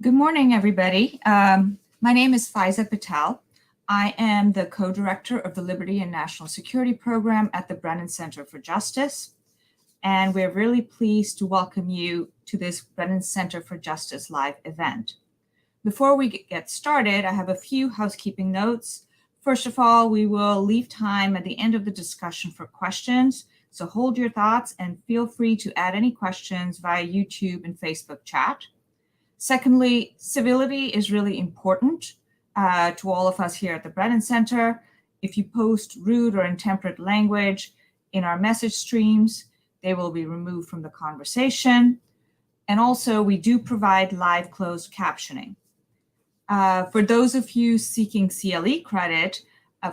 Good morning, everybody. My name is Faiza Patel. I am the co-director of the Liberty and National Security Program at the Brennan Center for Justice. And we're really pleased to welcome you to this Brennan Center for Justice live event. Before we get started, I have a few housekeeping notes. First of all, we will leave time at the end of the discussion for questions. So hold your thoughts and feel free to add any questions via YouTube and Facebook chat. Secondly, civility is really important to all of us here at the Brennan Center. If you post rude or intemperate language in our message streams, they will be removed from the conversation. And also, we do provide live closed captioning. For those of you seeking CLE credit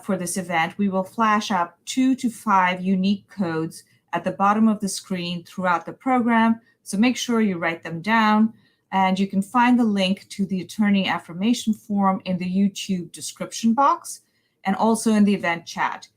for this event, we will flash up 2 to 5 unique codes at the bottom of the screen throughout the program. So make sure you write them down. And you can find the link to the attorney affirmation form in the YouTube description box and also in the event chat.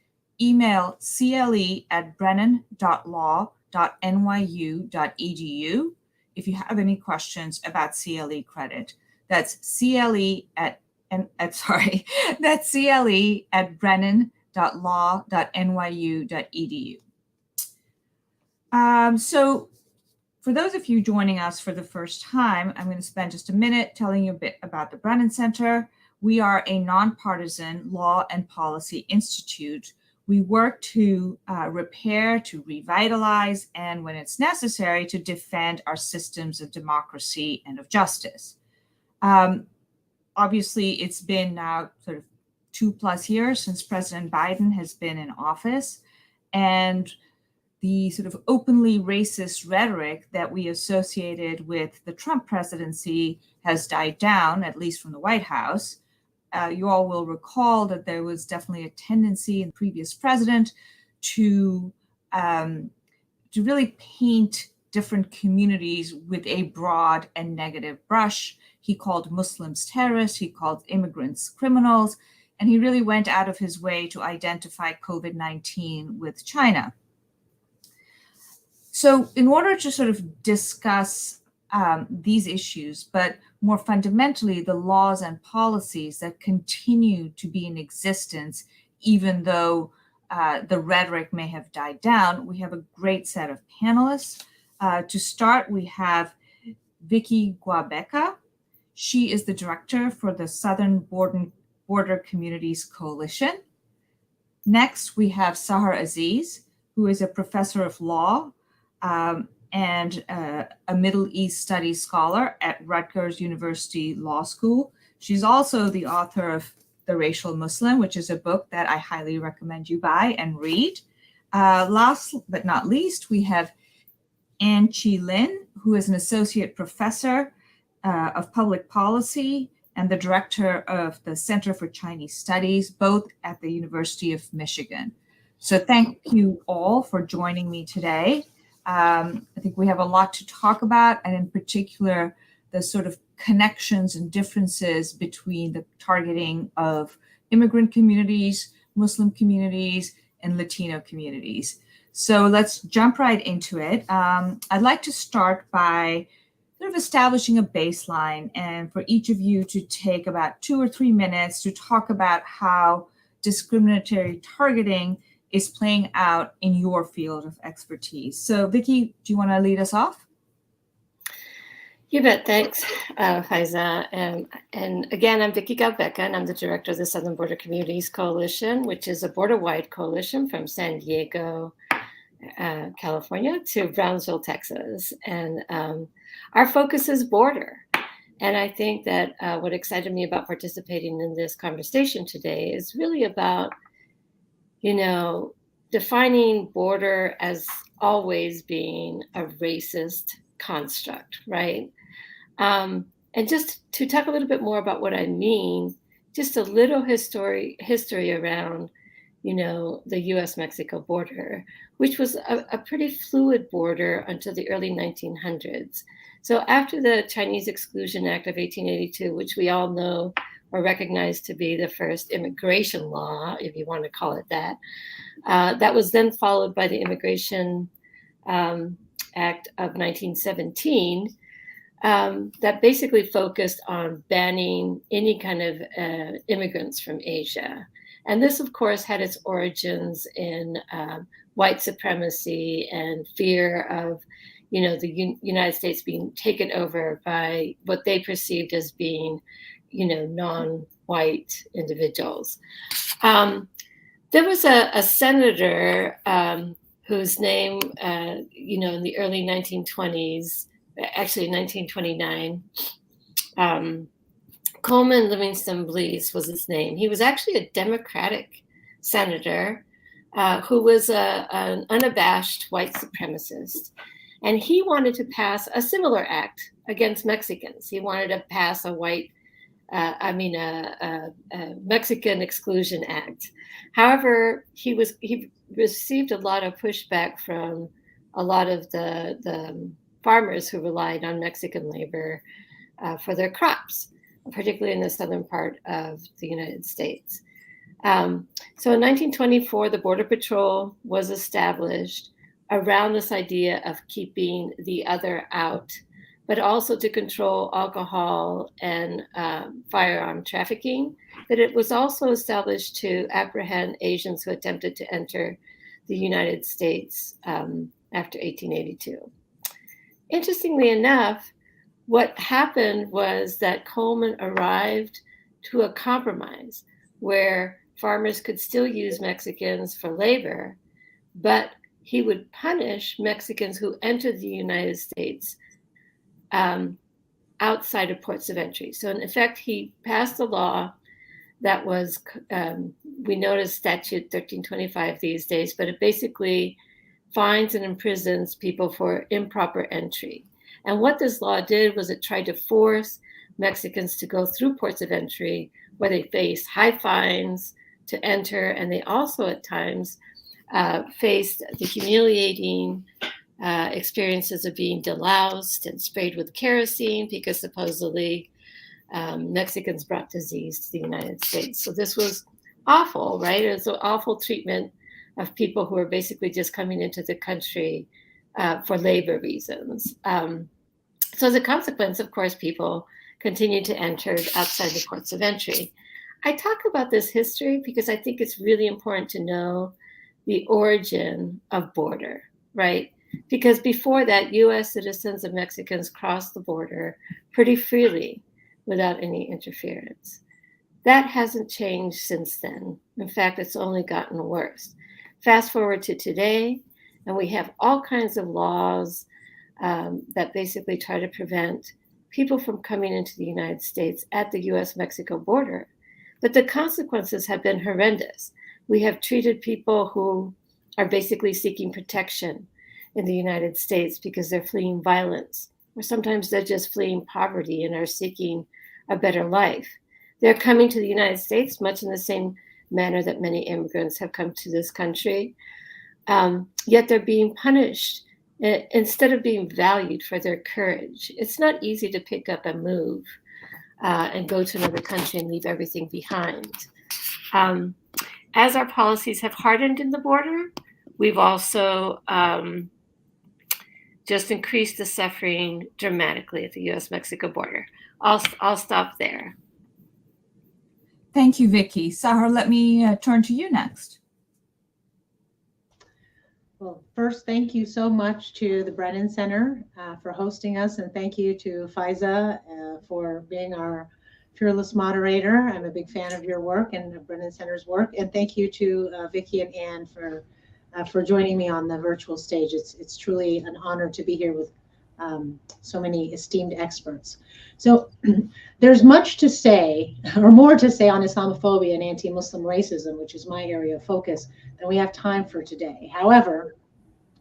Email cle@brennan.law.nyu.edu if you have any questions about CLE credit. That's that's cle@brennan.law.nyu.edu. So for those of you joining us for the first time, I'm going to spend just a minute telling you a bit about the Brennan Center. We are a nonpartisan law and policy institute. We work to repair, to revitalize, and when it's necessary, to defend our systems of democracy and of justice. Obviously, it's been now sort of 2+ years since President Biden has been in office, and the sort of openly racist rhetoric that we associated with the Trump presidency has died down, at least from the White House. You all will recall that there was definitely a tendency in the previous president to really paint different communities with a broad and negative brush. He called Muslims terrorists, he called immigrants criminals, and he really went out of his way to identify COVID-19 with China. So in order to sort of discuss these issues, but more fundamentally, the laws and policies that continue to be in existence, even though the rhetoric may have died down, we have a great set of panelists. To start, we have Vicki Gaubeca. She is the director for the Southern Border Communities Coalition. Next, we have Sahar Aziz, who is a professor of law and a Middle East Studies scholar at Rutgers University Law School. She's also the author of The Racial Muslim, which is a book that I highly recommend you buy and read. Last but not least, we have Ann Chih Lin, who is an associate professor of public policy and the director of the Center for Chinese Studies, both at the University of Michigan. So thank you all for joining me today. I think we have a lot to talk about, and in particular, the sort of connections and differences between the targeting of immigrant communities, Muslim communities, and Latino communities. So let's jump right into it. I'd like to start by sort of establishing a baseline, and for each of you to take about 2 or 3 minutes to talk about how discriminatory targeting is playing out in your field of expertise. So Vicki, do you want to lead us off? You bet. Thanks, Faiza. And again, I'm Vicki Gaubeca, and I'm the director of the Southern Border Communities Coalition, which is a border-wide coalition from San Diego, California to Brownsville, Texas. And our focus is border. And I think that what excited me about participating in this conversation today is really about defining border as always being a racist construct, right? And just to talk a little bit more about what I mean, just a little history around, the U.S.-Mexico border, which was a pretty fluid border until the early 1900s. So after the Chinese Exclusion Act of 1882, which we all know or recognized to be the first immigration law, if you want to call it that, that was then followed by the Immigration Act of 1917, that basically focused on banning any kind of immigrants from Asia. And this, of course, had its origins in white supremacy and fear of, the United States being taken over by what they perceived as being, non-white individuals. There was a senator whose name, in the early 1920s, actually 1929, Coleman Livingston Blease was his name. He was actually a Democratic senator who was an unabashed white supremacist. And he wanted to pass a similar act against Mexicans. He wanted to pass a Mexican Exclusion Act. However, he received a lot of pushback from a lot of the farmers who relied on Mexican labor for their crops, particularly in the southern part of the United States. So in 1924, the Border Patrol was established around this idea of keeping the other out, but also to control alcohol and firearm trafficking. That it was also established to apprehend Asians who attempted to enter the United States after 1882. Interestingly enough, what happened was that Coleman arrived to a compromise where farmers could still use Mexicans for labor, but he would punish Mexicans who entered the United States outside of ports of entry. So in effect, he passed a law that was, we know it as Statute 1325 these days, but it basically fines and imprisons people for improper entry. And what this law did was it tried to force Mexicans to go through ports of entry where they faced high fines to enter, and they also at times faced the humiliating experiences of being deloused and sprayed with kerosene because supposedly Mexicans brought disease to the United States. So this was awful, right? It was an awful treatment of people who were basically just coming into the country for labor reasons. So as a consequence, of course, people continued to enter outside the ports of entry. I talk about this history because I think it's really important to know the origin of border, right? Because before that, US citizens and Mexicans crossed the border pretty freely without any interference. That hasn't changed since then. In fact, it's only gotten worse. Fast forward to today, and we have all kinds of laws that basically try to prevent people from coming into the United States at the US-Mexico border. But the consequences have been horrendous. We have treated people who are basically seeking protection in the United States because they're fleeing violence, or sometimes they're just fleeing poverty and are seeking a better life. They're coming to the United States much in the same manner that many immigrants have come to this country, yet they're being punished instead of being valued for their courage. It's not easy to pick up and move and go to another country and leave everything behind. As our policies have hardened in the border, we've also just increased the suffering dramatically at the US-Mexico border. I'll stop there. Thank you, Vicki. Sahar, let me turn to you next. Well, first, thank you so much to the Brennan Center for hosting us, and thank you to Faiza for being our fearless moderator. I'm a big fan of your work and of Brennan Center's work, and thank you to Vicki and Ann for joining me on the virtual stage. It's truly an honor to be here with so many esteemed experts. So there's much to say, or more to say, on Islamophobia and anti-Muslim racism, which is my area of focus, than we have time for today. However,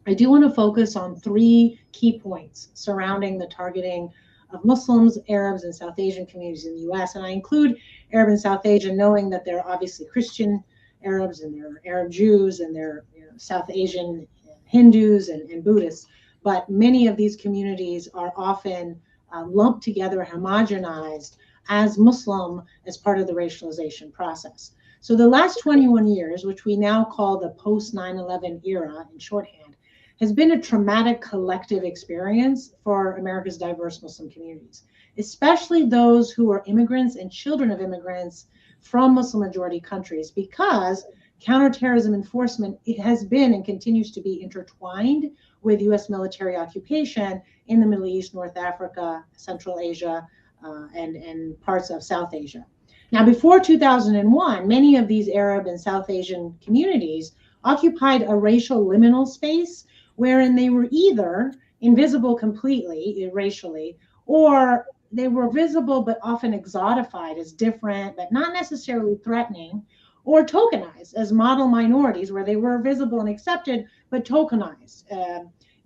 I do want to focus on three key points surrounding the targeting of Muslims, Arabs, and South Asian communities in the US. And I include Arab and South Asian, knowing that there are obviously Christian Arabs and there are Arab Jews and there are South Asian Hindus and Buddhists. But many of these communities are often lumped together, homogenized as Muslim as part of the racialization process. So the last 21 years, which we now call the post 9/11 era in shorthand, has been a traumatic collective experience for America's diverse Muslim communities, especially those who are immigrants and children of immigrants from Muslim majority countries, because counterterrorism enforcement, it has been and continues to be intertwined with US military occupation in the Middle East, North Africa, Central Asia, and parts of South Asia. Now, before 2001, many of these Arab and South Asian communities occupied a racial liminal space wherein they were either invisible completely racially, or they were visible but often exotified as different but not necessarily threatening, or tokenized as model minorities where they were visible and accepted but tokenized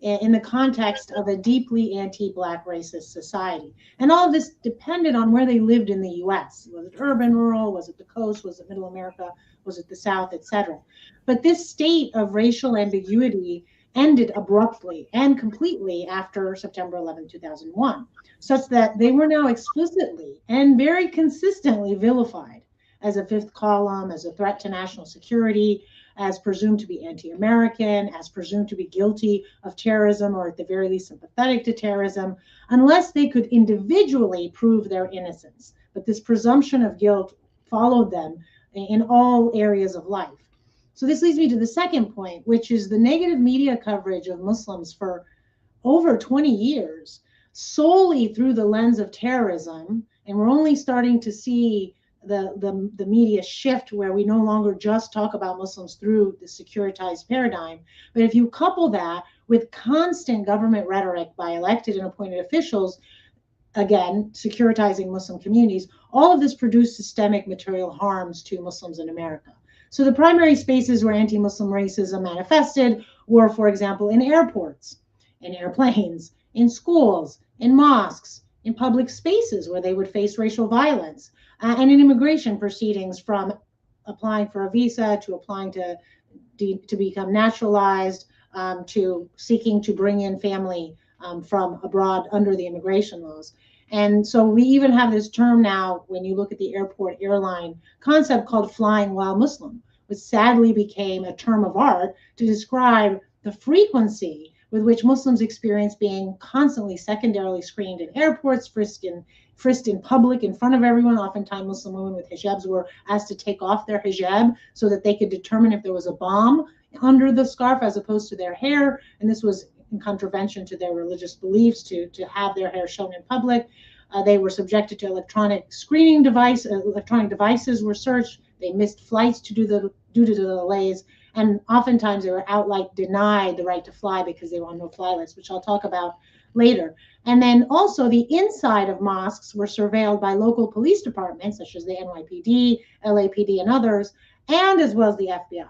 in the context of a deeply anti-Black racist society. And all of this depended on where they lived in the US. Was it urban, rural? Was it the coast? Was it middle America? Was it the South, etc.? But this state of racial ambiguity ended abruptly and completely after September 11, 2001, such that they were now explicitly and very consistently vilified as a fifth column, as a threat to national security, as presumed to be anti-American, as presumed to be guilty of terrorism, or at the very least sympathetic to terrorism, unless they could individually prove their innocence. But this presumption of guilt followed them in all areas of life. So this leads me to the second point, which is the negative media coverage of Muslims for over 20 years, solely through the lens of terrorism. And we're only starting to see the media shift where we no longer just talk about Muslims through the securitized paradigm. But if you couple that with constant government rhetoric by elected and appointed officials, again, securitizing Muslim communities, all of this produced systemic material harms to Muslims in America. So the primary spaces where anti-Muslim racism manifested were, for example, in airports, in airplanes, in schools, in mosques, in public spaces where they would face racial violence, and in immigration proceedings, from applying for a visa to applying to become naturalized, to seeking to bring in family from abroad under the immigration laws. And so we even have this term now, when you look at the airport airline concept, called flying while Muslim, which sadly became a term of art to describe the frequency with which Muslims experience being constantly secondarily screened in airports, frisked in public in front of everyone. Oftentimes Muslim women with hijabs were asked to take off their hijab so that they could determine if there was a bomb under the scarf as opposed to their hair. And this was in contravention to their religious beliefs to have their hair shown in public. They were subjected to electronic screening electronic devices were searched. They missed flights due to the delays. And oftentimes they were outright denied the right to fly because they were on no-fly lists, which I'll talk about later. And then also the inside of mosques were surveilled by local police departments, such as the NYPD, LAPD, and others, and as well as the FBI.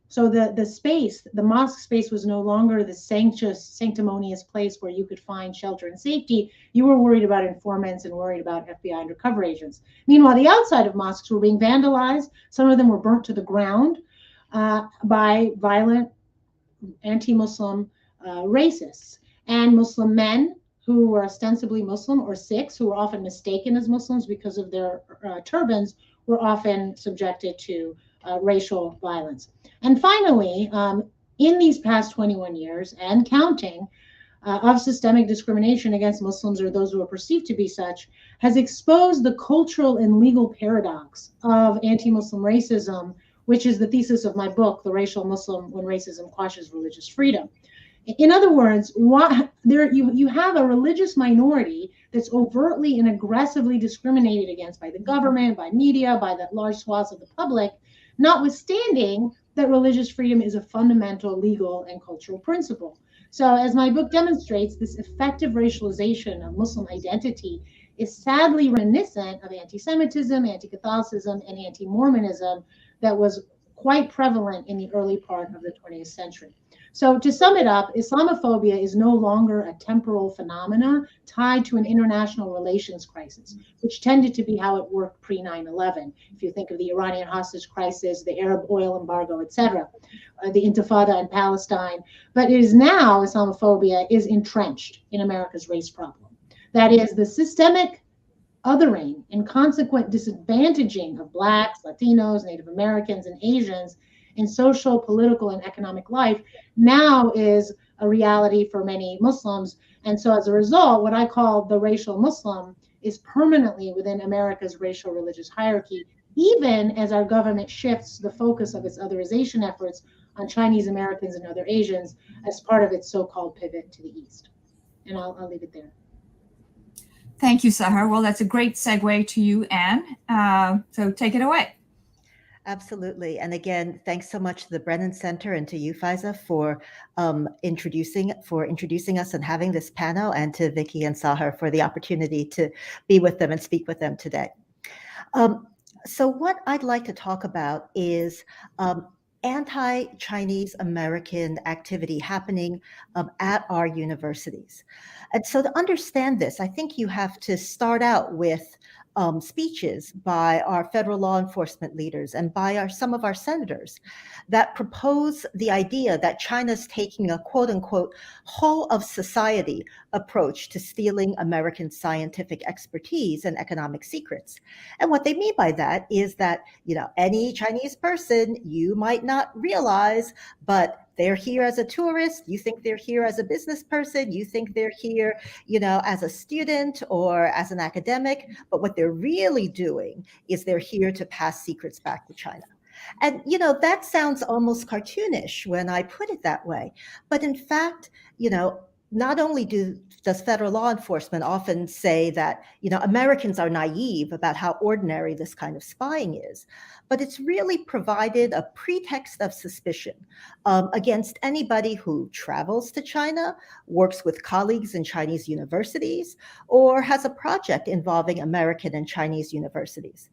So the mosque space was no longer the sanctimonious place where you could find shelter and safety. You were worried about informants and worried about FBI undercover agents. Meanwhile, the outside of mosques were being vandalized. Some of them were burnt to the ground by violent anti-Muslim racists. And Muslim men who were ostensibly Muslim, or Sikhs who were often mistaken as Muslims because of their turbans, were often subjected to racial violence. And finally, in these past 21 years and counting, of systemic discrimination against Muslims or those who are perceived to be such, has exposed the cultural and legal paradox of anti-Muslim racism, which is the thesis of my book, The Racial Muslim When Racism Quashes Religious Freedom. In other words, you have a religious minority that's overtly and aggressively discriminated against by the government, by media, by the large swaths of the public, notwithstanding that religious freedom is a fundamental legal and cultural principle. So as my book demonstrates, this effective racialization of Muslim identity is sadly reminiscent of anti-Semitism, anti-Catholicism, and anti-Mormonism that was quite prevalent in the early part of the 20th century. So to sum it up, Islamophobia is no longer a temporal phenomena tied to an international relations crisis, which tended to be how it worked pre-9/11. If you think of the Iranian hostage crisis, the Arab oil embargo, etc., the Intifada in Palestine. But it is now, Islamophobia is entrenched in America's race problem. That is, the systemic othering and consequent disadvantaging of Blacks, Latinos, Native Americans, and Asians in social, political, and economic life now is a reality for many Muslims. And so as a result, what I call the racial Muslim is permanently within America's racial religious hierarchy, even as our government shifts the focus of its otherization efforts on Chinese Americans and other Asians as part of its so-called pivot to the East. And I'll leave it there. Thank you, Sahar. Well, that's a great segue to you, Ann. So take it away. Absolutely. And again, thanks so much to the Brennan Center and to you, Faiza, for introducing us and having this panel, and to Vicki and Sahar for the opportunity to be with them and speak with them today. So what I'd like to talk about is anti-Chinese American activity happening at our universities. And so to understand this, I think you have to start out with speeches by our federal law enforcement leaders and by some of our senators that propose the idea that China's taking a quote unquote whole of society approach to stealing American scientific expertise and economic secrets. And what they mean by that is that, any Chinese person you might not realize, but they're here as a tourist, you think they're here as a business person, you think they're here, as a student or as an academic, but what they're really doing is they're here to pass secrets back to China. And, that sounds almost cartoonish when I put it that way. But in fact, not only does federal law enforcement often say that, Americans are naive about how ordinary this kind of spying is, but it's really provided a pretext of suspicion against anybody who travels to China, works with colleagues in Chinese universities, or has a project involving American and Chinese universities.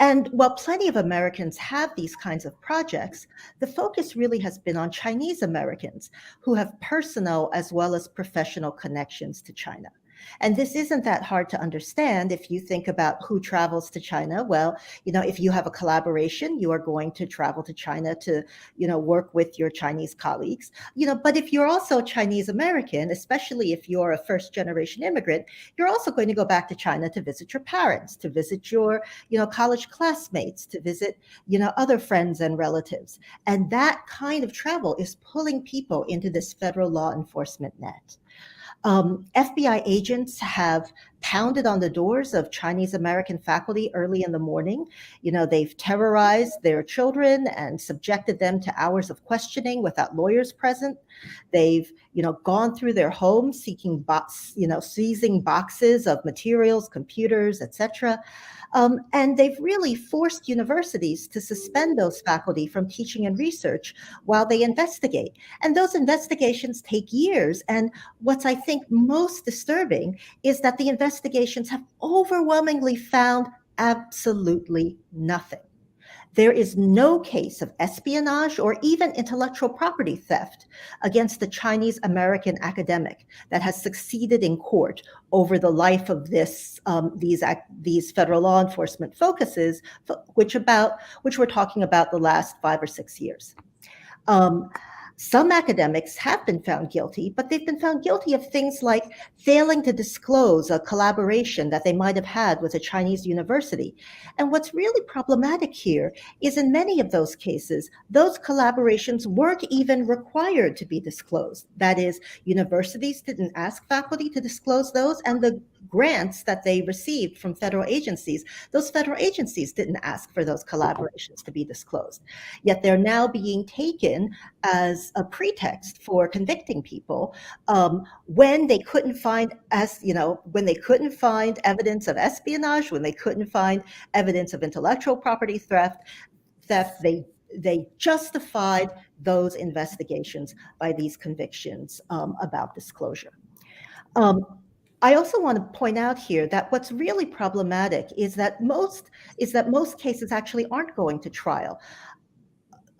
And while plenty of Americans have these kinds of projects, the focus really has been on Chinese Americans who have personal as well as professional connections to China. And this isn't that hard to understand if you think about who travels to China. Well, if you have a collaboration, you are going to travel to China to, work with your Chinese colleagues. But if you're also Chinese American, especially if you're a first generation immigrant, you're also going to go back to China to visit your parents, to visit your, college classmates, to visit, other friends and relatives. And that kind of travel is pulling people into this federal law enforcement net. FBI agents have pounded on the doors of Chinese American faculty early in the morning. They've terrorized their children and subjected them to hours of questioning without lawyers present. They've, gone through their homes seizing boxes of materials, computers, etc. And they've really forced universities to suspend those faculty from teaching and research while they investigate. And those investigations take years. And what's, I think, most disturbing is that the investigations have overwhelmingly found absolutely nothing. There is no case of espionage or even intellectual property theft against the Chinese American academic that has succeeded in court over the life of these federal law enforcement focuses, which we're talking about the last 5 or 6 years. Some academics have been found guilty, but they've been found guilty of things like failing to disclose a collaboration that they might have had with a Chinese university. And what's really problematic here is in many of those cases, those collaborations weren't even required to be disclosed. That is, universities didn't ask faculty to disclose those, and the grants that they received from federal agencies, those federal agencies didn't ask for those collaborations to be disclosed. Yet they're now being taken as a pretext for convicting people when they couldn't find evidence of espionage, when they couldn't find evidence of intellectual property theft, they justified those investigations by these convictions about disclosure. I also want to point out here that what's really problematic is that most cases actually aren't going to trial.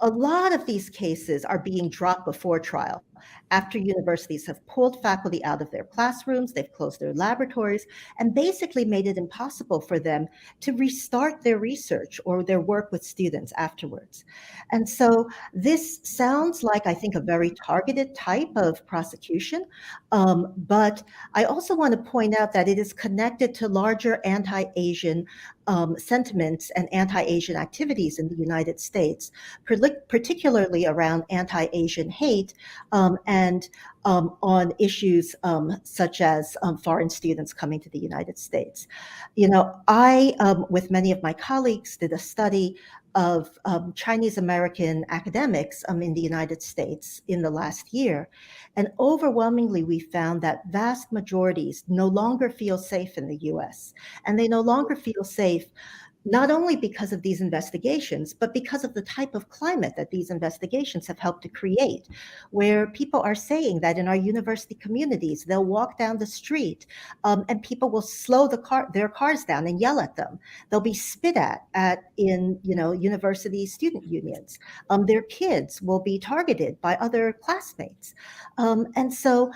A lot of these cases are being dropped before trial after universities have pulled faculty out of their classrooms, they've closed their laboratories, and basically made it impossible for them to restart their research or their work with students afterwards. And so this sounds like, I think, a very targeted type of prosecution, but I also want to point out that it is connected to larger anti-Asian sentiments and anti-Asian activities in the United States, particularly around anti-Asian hate, and on issues such as foreign students coming to the United States. You know, I, with many of my colleagues, did a study of Chinese American academics in the United States in the last year. And overwhelmingly, we found that vast majorities no longer feel safe in the US. And they no longer feel safe not only because of these investigations, but because of the type of climate that these investigations have helped to create, where people are saying that in our university communities, they'll walk down the street and people will slow their cars down and yell at them. They'll be spit at in university student unions. Their kids will be targeted by other classmates. And so,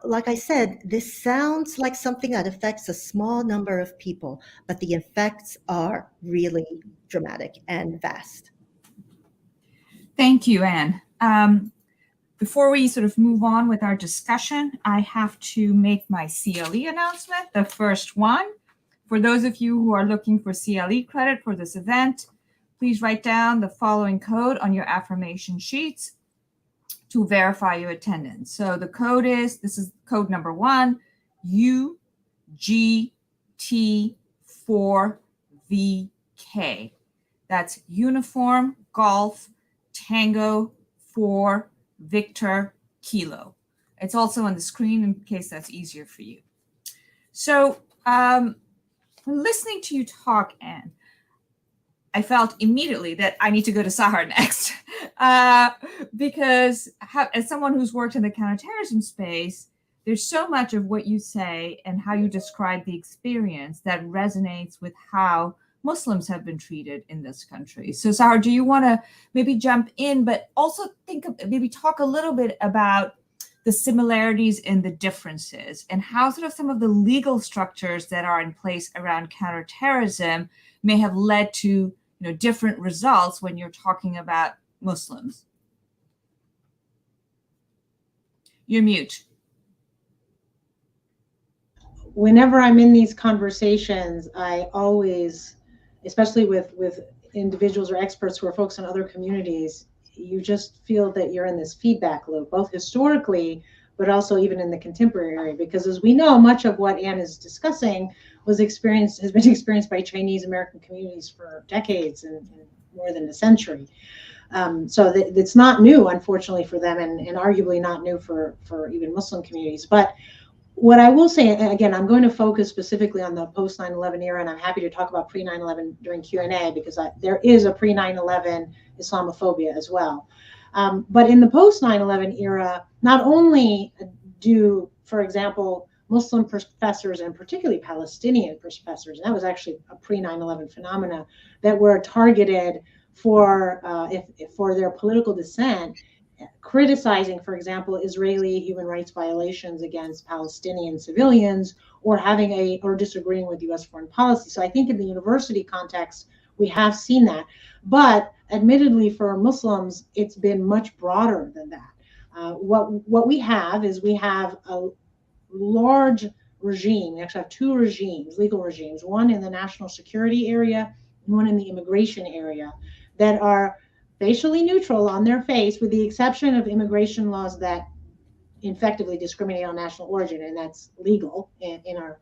like I said, this sounds like something that affects a small number of people, but the effects are really dramatic and vast. Thank you, Anne. Before we sort of move on with our discussion, I have to make my CLE announcement, the first one. For those of you who are looking for CLE credit for this event, please write down the following code on your affirmation sheets to verify your attendance. So the code this is code number 1, UGT4VK. That's Uniform Golf Tango 4 Victor Kilo. It's also on the screen in case that's easier for you. So listening to you talk, Anne, I felt immediately that I need to go to Sahar next because as someone who's worked in the counterterrorism space, there's so much of what you say and how you describe the experience that resonates with how Muslims have been treated in this country. So Sahar, do you want to maybe jump in, but also maybe talk a little bit about the similarities and the differences and how sort of some of the legal structures that are in place around counterterrorism may have led to different results when you're talking about Muslims? You're mute. Whenever I'm in these conversations, I always, especially with individuals or experts who are focused on other communities, you just feel that you're in this feedback loop, both historically, but also even in the contemporary area. Because as we know, much of what Anne is discussing has been experienced by Chinese American communities for decades and more than a century. So it's not new, unfortunately, for them, and arguably not new for even Muslim communities. But what I will say, again, I'm going to focus specifically on the post 9/11 era, and I'm happy to talk about pre 9/11 during Q&A because there is a pre 9/11 Islamophobia as well. But in the post 9/11 era, not only do, for example, Muslim professors and particularly Palestinian professors, and that was actually a pre 9/11 phenomena, that were targeted for their political dissent, criticizing, for example, Israeli human rights violations against Palestinian civilians, or disagreeing with U.S. foreign policy. So I think in the university context, we have seen that. But admittedly, for Muslims, it's been much broader than that. What we have is a large regime. We actually have two regimes, legal regimes, one in the national security area and one in the immigration area, that are facially neutral on their face, with the exception of immigration laws that effectively discriminate on national origin, and that's legal in our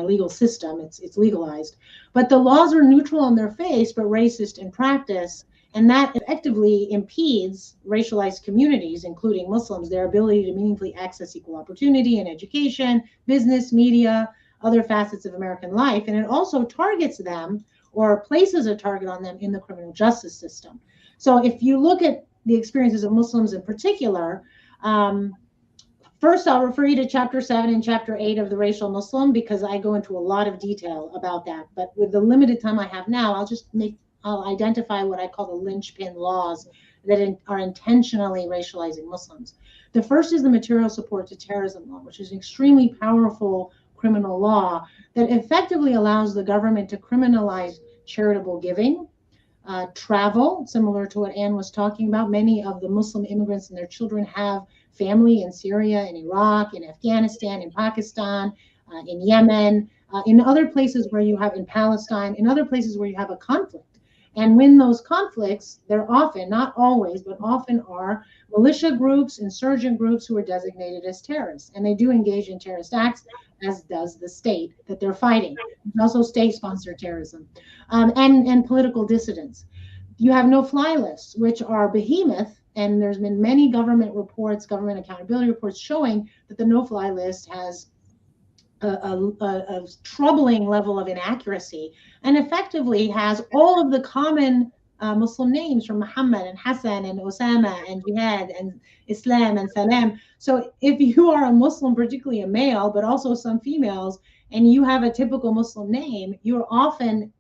legal system. It's legalized. But the laws are neutral on their face, but racist in practice, and that effectively impedes racialized communities, including Muslims, their ability to meaningfully access equal opportunity in education, business, media, other facets of American life. And it also targets them, or places a target on them, in the criminal justice system. So if you look at the experiences of Muslims in particular, first I'll refer you to Chapter 7 and Chapter 8 of The Racial Muslim, because I go into a lot of detail about that. But with the limited time I have now, I'll identify what I call the linchpin laws that are intentionally racializing Muslims. The first is the Material Support to Terrorism Law, which is an extremely powerful criminal law that effectively allows the government to criminalize charitable giving, travel, similar to what Anne was talking about. Many of the Muslim immigrants and their children have family in Syria, in Iraq, in Afghanistan, in Pakistan, in Yemen, in other places where you have, in Palestine, in other places where you have a conflict. And when those conflicts, they're often, not always, but often are militia groups, insurgent groups who are designated as terrorists. And they do engage in terrorist acts, as does the state that they're fighting. There's also state-sponsored terrorism, and political dissidents. You have no-fly lists, which are behemoth, and there's been many government reports, government accountability reports showing that the no-fly list has a troubling level of inaccuracy, and effectively has all of the common Muslim names from Muhammad and Hassan and Osama and Jihad and Islam and Salam. So if you are a Muslim, particularly a male, but also some females, and you have a typical Muslim name, you're often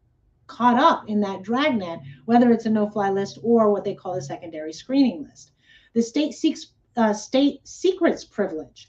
caught up in that dragnet, whether it's a no-fly list or what they call a secondary screening list. The state seeks state secrets privilege.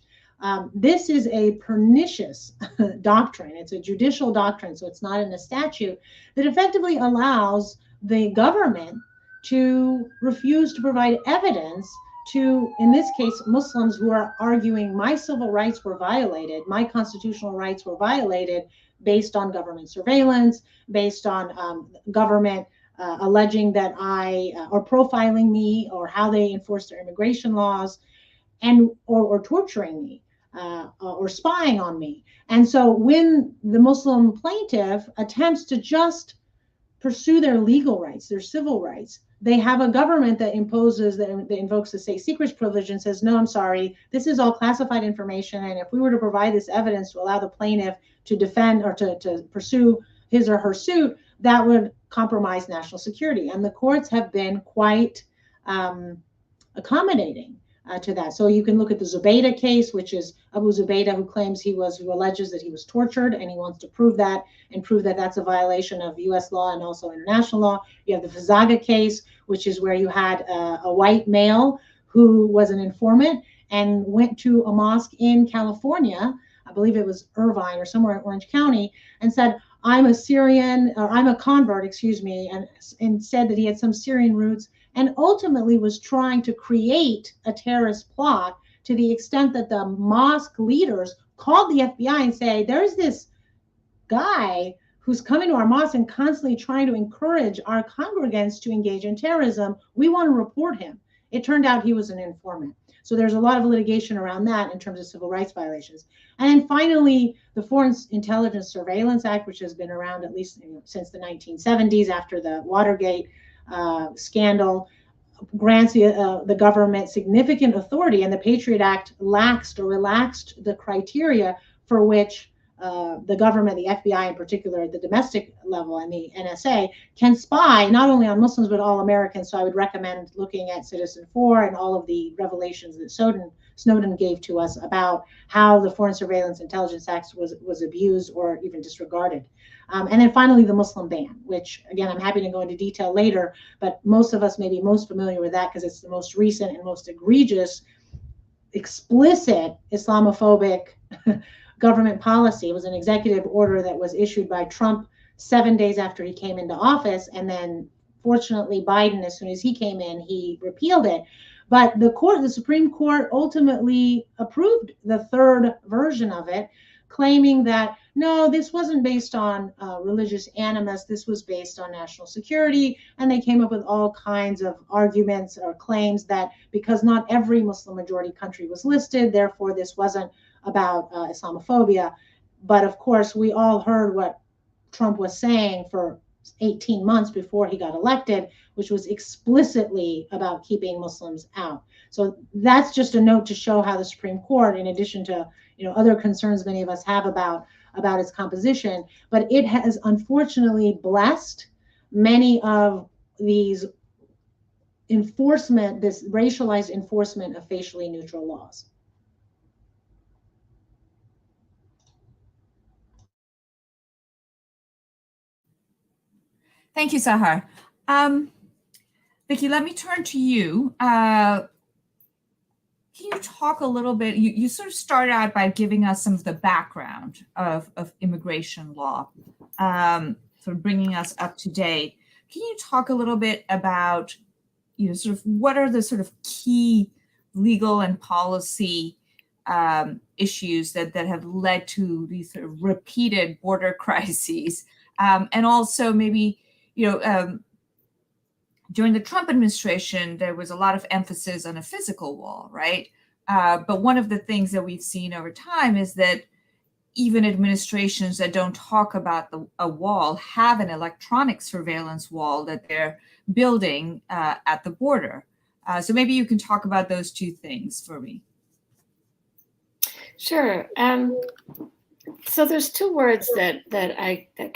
This is a pernicious doctrine. It's a judicial doctrine, so it's not in a statute, that effectively allows the government to refuse to provide evidence to, in this case, Muslims who are arguing my civil rights were violated, my constitutional rights were violated based on government surveillance, based on government alleging that or profiling me, or how they enforce their immigration laws, and or torturing me. Or spying on me. And so when the Muslim plaintiff attempts to just pursue their legal rights, their civil rights, they have a government that invokes the state secrets privilege and says, no, I'm sorry, this is all classified information. And if we were to provide this evidence to allow the plaintiff to defend or to pursue his or her suit, that would compromise national security. And the courts have been quite accommodating to that. So you can look at the Gaubeca case, which is Abu Zubaydah, who alleges that he was tortured, and he wants to prove that and prove that that's a violation of US law and also international law. You have the Faiza case, which is where you had a white male who was an informant and went to a mosque in California, I believe it was Irvine or somewhere in Orange County, and said, I'm a convert, and said that he had some Syrian roots, and ultimately was trying to create a terrorist plot, to the extent that the mosque leaders called the FBI and say, there's this guy who's coming to our mosque and constantly trying to encourage our congregants to engage in terrorism. We want to report him. It turned out he was an informant. So there's a lot of litigation around that in terms of civil rights violations. And then finally, the Foreign Intelligence Surveillance Act, which has been around at least since the 1970s after the Watergate scandal, grants the government significant authority, and the Patriot Act relaxed the criteria for which the government, the FBI in particular, at the domestic level, and the NSA can spy not only on Muslims but all Americans. So I would recommend looking at Citizen4 and all of the revelations that Snowden gave to us about how the Foreign Surveillance Intelligence Act was abused or even disregarded. And then finally, the Muslim ban, which, again, I'm happy to go into detail later, but most of us may be most familiar with that because it's the most recent and most egregious, explicit Islamophobic government policy. It was an executive order that was issued by Trump 7 days after he came into office. And then, fortunately, Biden, as soon as he came in, he repealed it. But the Supreme Court ultimately approved the third version of it, claiming that, no, this wasn't based on religious animus. This was based on national security. And they came up with all kinds of arguments or claims that because not every Muslim majority country was listed, therefore this wasn't about Islamophobia. But of course, we all heard what Trump was saying for 18 months before he got elected, which was explicitly about keeping Muslims out. So that's just a note to show how the Supreme Court, in addition to other concerns many of us have about its composition, but it has unfortunately blessed many of this racialized enforcement of facially neutral laws. Thank you, Sahar. Vicki, let me turn to you. Can you talk a little bit? You sort of started out by giving us some of the background of immigration law, sort of bringing us up to date. Can you talk a little bit about, sort of what are the sort of key legal and policy issues that have led to these sort of repeated border crises, and also maybe, During the Trump administration, there was a lot of emphasis on a physical wall, right? But one of the things that we've seen over time is that even administrations that don't talk about a wall have an electronic surveillance wall that they're building at the border. So maybe you can talk about those two things for me. Sure. So there's two words that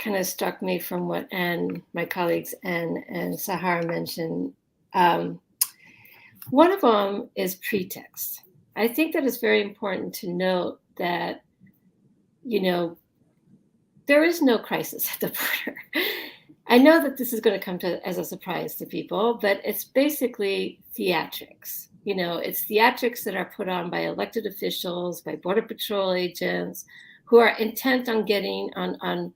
kind of struck me from what my colleagues Ann and Sahar mentioned. One of them is pretext. I think that it's very important to note that, there is no crisis at the border. I know that this is going to come as a surprise to people, but it's basically theatrics. It's theatrics that are put on by elected officials, by Border Patrol agents, who are intent on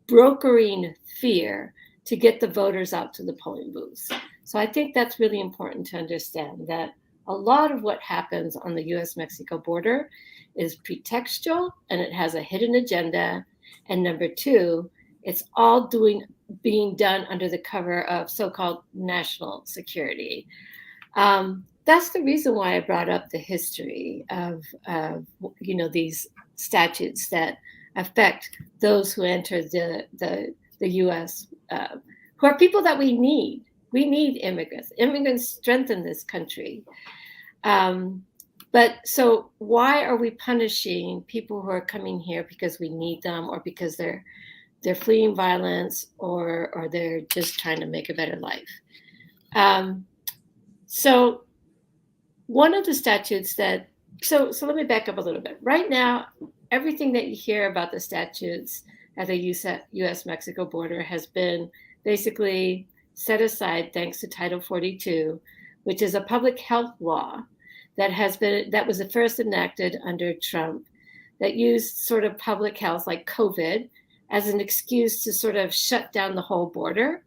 brokering fear to get the voters out to the polling booths. So I think that's really important to understand, that a lot of what happens on the US-Mexico border is pretextual, and it has a hidden agenda. And number two, it's all being done under the cover of so-called national security. That's the reason why I brought up the history of these statutes that affect those who enter the U.S., who are people that we need. We need immigrants. Immigrants strengthen this country. But so why are we punishing people who are coming here because we need them, or because they're fleeing violence, or they're just trying to make a better life? So one of the statutes so let me back up a little bit. Right now, everything that you hear about the statutes at the U.S.-Mexico border has been basically set aside thanks to Title 42, which is a public health law that was the first enacted under Trump, that used sort of public health, like COVID, as an excuse to sort of shut down the whole border,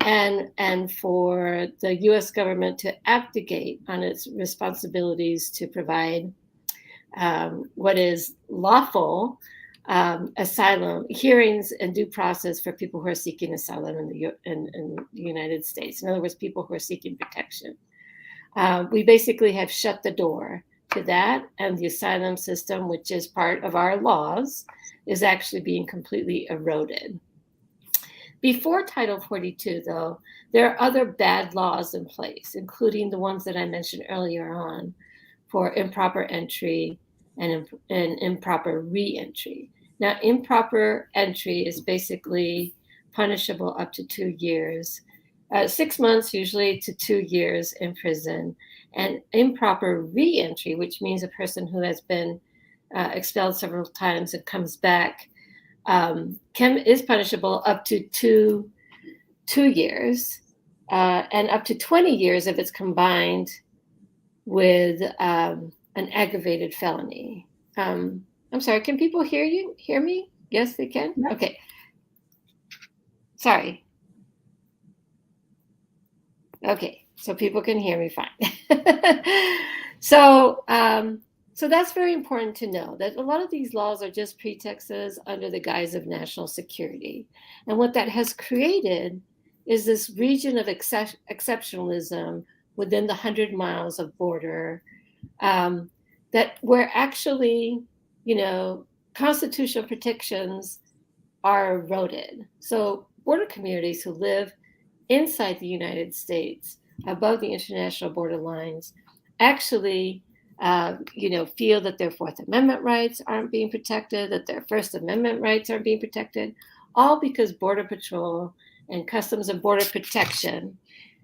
and for the U.S. government to abdicate on its responsibilities to provide what is lawful asylum hearings and due process for people who are seeking asylum in the United States. In other words, people who are seeking protection. We basically have shut the door to that, and the asylum system, which is part of our laws, is actually being completely eroded. Before Title 42, though, there are other bad laws in place, including the ones that I mentioned earlier on for improper entry and improper re-entry. Now, improper entry is basically punishable up to 2 years, 6 months usually to 2 years in prison. And improper re-entry, which means a person who has been expelled several times and comes back, is punishable up to two years, and up to 20 years if it's combined with an aggravated felony. I'm sorry, can people hear me? Yes, they can? Yeah. Okay. Sorry. Okay, so people can hear me fine. So that's very important to know, that a lot of these laws are just pretexts under the guise of national security. And what that has created is this region of exceptionalism within the 100 miles of border, that where actually, constitutional protections are eroded. So border communities who live inside the United States, above the international border lines, actually feel that their Fourth Amendment rights aren't being protected, that their First Amendment rights aren't being protected, all because Border Patrol and Customs and Border Protection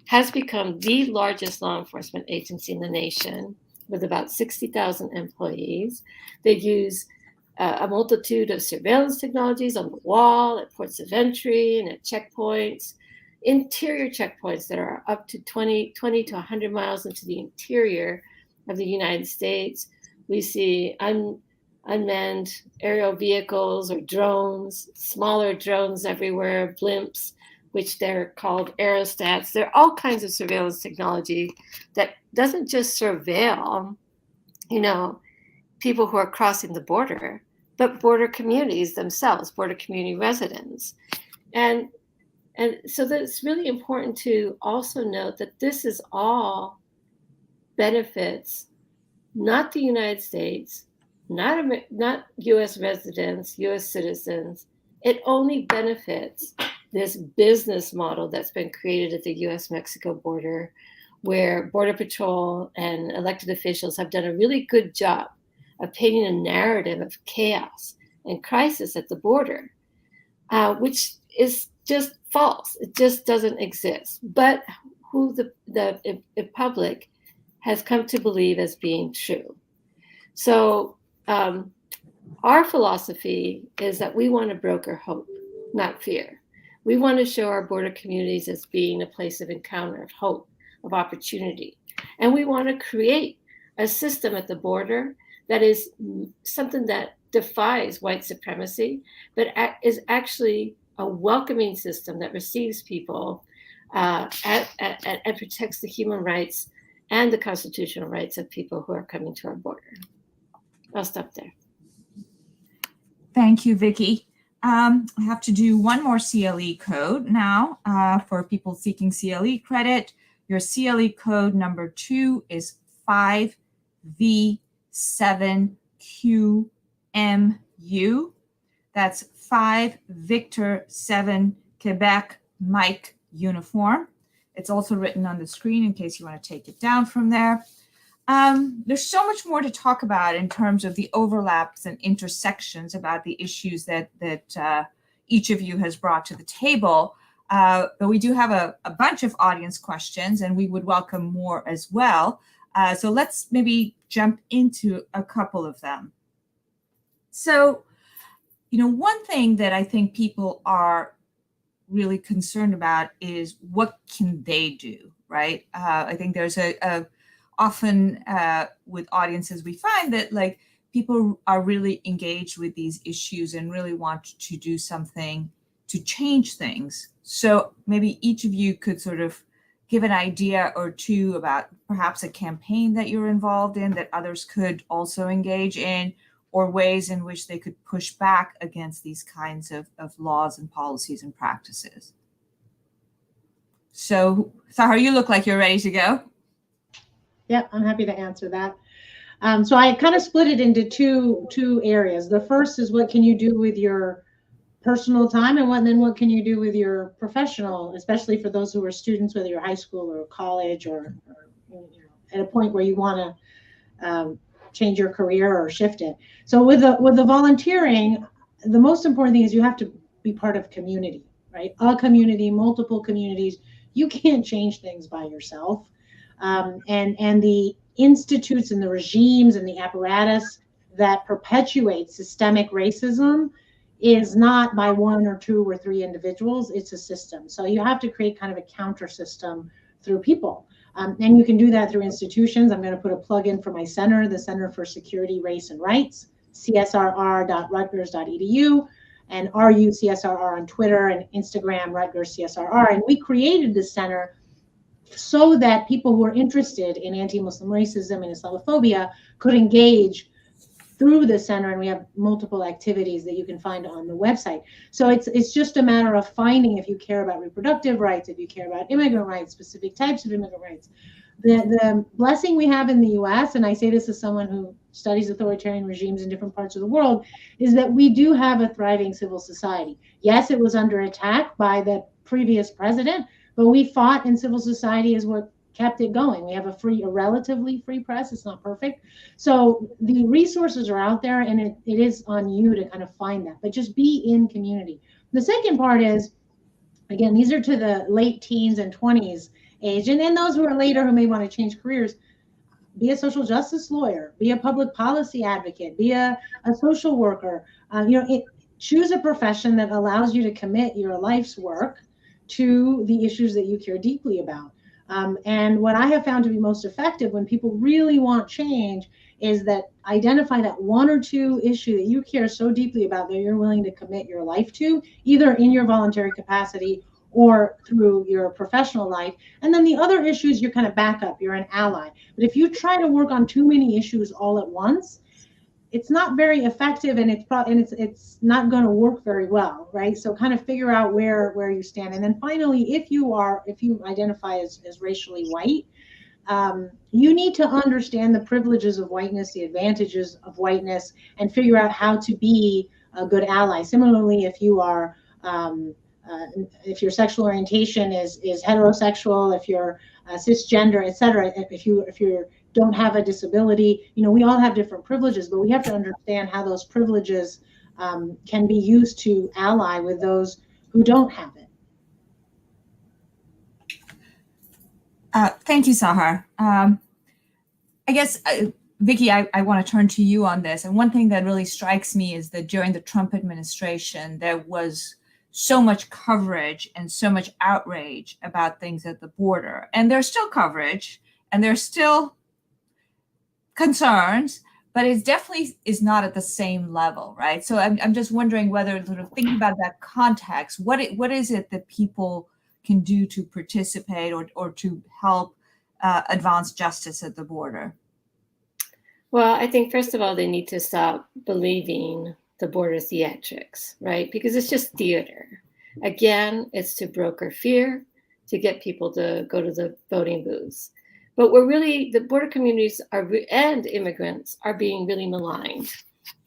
has become the largest law enforcement agency in the nation, with about 60,000 employees. They use a multitude of surveillance technologies on the wall, at ports of entry, and at checkpoints, interior checkpoints that are up to 20 to 100 miles into the interior of the United States. We see unmanned aerial vehicles or drones, smaller drones everywhere, blimps, which they're called aerostats. There are all kinds of surveillance technology that doesn't just surveil, people who are crossing the border, but border communities themselves, border community residents. And And so that it's really important to also note that this is all benefits not the United States, not US residents, US citizens. It only benefits this business model that's been created at the US-Mexico border, where Border Patrol and elected officials have done a really good job of painting a narrative of chaos and crisis at the border, which is just false. It just doesn't exist. But who the public has come to believe as being true. So our philosophy is that we want to broker hope, not fear. We want to show our border communities as being a place of encounter, of hope, of opportunity. And we want to create a system at the border that is something that defies white supremacy, but is actually a welcoming system that receives people and protects the human rights and the constitutional rights of people who are coming to our border. I'll stop there. Thank you, Vicki. I have to do one more CLE code now for people seeking CLE credit. Your CLE code number 2 is 5V7QMU. That's 5 Victor 7 Quebec Mike uniform. It's also written on the screen in case you want to take it down from there. There's so much more to talk about in terms of the overlaps and intersections about the issues that each of you has brought to the table. But we do have a bunch of audience questions, and we would welcome more as well. So let's maybe jump into a couple of them. So, one thing that I think people are really concerned about is what can they do, right? I think there's often with audiences, we find that like people are really engaged with these issues and really want to do something to change things. So maybe each of you could sort of give an idea or two about perhaps a campaign that you're involved in that others could also engage in, or ways in which they could push back against these kinds of laws and policies and practices. So, Sahar, you look like you're ready to go. Yeah, I'm happy to answer that. So I kind of split it into two areas. The first is what can you do with your personal time, and then what can you do with your professional, especially for those who are students, whether you're high school or college or at a point where you want to change your career or shift it. So with the volunteering, the most important thing is you have to be part of community, right? A community, multiple communities. You can't change things by yourself. And the institutes and the regimes and the apparatus that perpetuate systemic racism is not by 1 or 2 or 3 individuals, it's a system. So you have to create kind of a counter system through people. And you can do that through institutions. I'm going to put a plug in for my center, the Center for Security, Race, and Rights, csrr.rutgers.edu, and RUCSRR on Twitter and Instagram, Rutgers CSRR. And we created this center so that people who are interested in anti-Muslim racism and Islamophobia could engage through the center, and we have multiple activities that you can find on the website. So it's just a matter of finding, if you care about reproductive rights, if you care about immigrant rights, specific types of immigrant rights. The blessing we have in the US, and I say this as someone who studies authoritarian regimes in different parts of the world, is that we do have a thriving civil society. Yes, it was under attack by the previous president, but we fought, and civil society is what kept it going. We have a relatively free press. It's not perfect. So the resources are out there, and it is on you to kind of find that, but just be in community. The second part is, again, these are to the late teens and 20s age, and then those who are later who may want to change careers. Be a social justice lawyer, be a public policy advocate, be a social worker. Choose a profession that allows you to commit your life's work to the issues that you care deeply about. And what I have found to be most effective when people really want change is that identify that 1 or 2 issue that you care so deeply about that you're willing to commit your life to, either in your voluntary capacity or through your professional life. And then the other issues, you're kind of back up, you're an ally. But if you try to work on too many issues all at once, it's not very effective, and it's not going to work very well, right? So kind of figure out where you stand. And then finally, if you identify as racially white, you need to understand the privileges of whiteness, the advantages of whiteness, and figure out how to be a good ally. Similarly, if you are if your sexual orientation is heterosexual, if you're cisgender, etc., if you don't have a disability, we all have different privileges, but we have to understand how those privileges can be used to ally with those who don't have it. Thank you, Sahar. I guess, Vicki, I want to turn to you on this. And one thing that really strikes me is that during the Trump administration, there was so much coverage and so much outrage about things at the border. And there's still coverage and there's still concerns, but it definitely is not at the same level, right? So I'm just wondering whether, sort of thinking about that context, what is it that people can do to participate or to help advance justice at the border? Well, I think first of all, they need to stop believing the border theatrics, right? Because it's just theater. Again, it's to broker fear, to get people to go to the voting booths. But the border communities and immigrants are being really maligned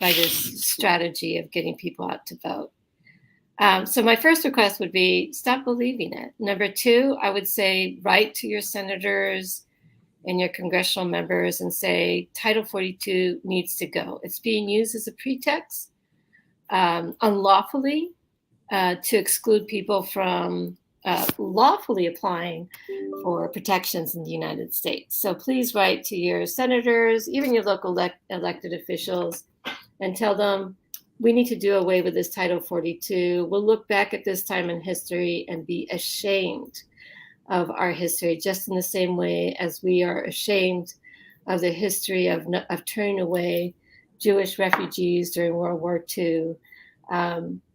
by this strategy of getting people out to vote. So my first request would be stop believing it. Number two, I would say write to your senators and your congressional members and say Title 42 needs to go. It's being used as a pretext unlawfully to exclude people from lawfully applying for protections in the United States. So please write to your senators, even your local elected officials, and tell them we need to do away with this Title 42. We'll look back at this time in history and be ashamed of our history, just in the same way as we are ashamed of the history of turning away Jewish refugees during World War II.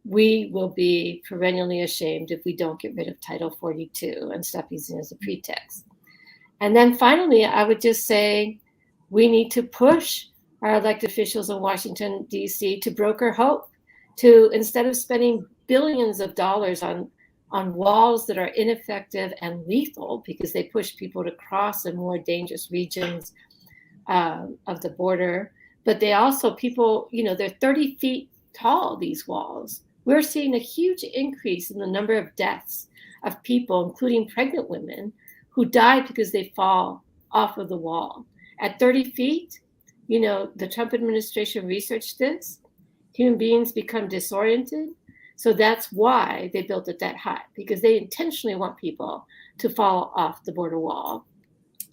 We will be perennially ashamed if we don't get rid of Title 42 and stop using it as a pretext. And then finally, I would just say we need to push our elected officials in Washington, D.C. to broker hope, to, instead of spending billions of dollars on walls that are ineffective and lethal because they push people to cross in more dangerous regions of the border, but they also, they're 30 feet tall, these walls. We're seeing a huge increase in the number of deaths of people, including pregnant women, who die because they fall off of the wall. At 30 feet, the Trump administration researched this. Human beings become disoriented. So that's why they built it that high, because they intentionally want people to fall off the border wall.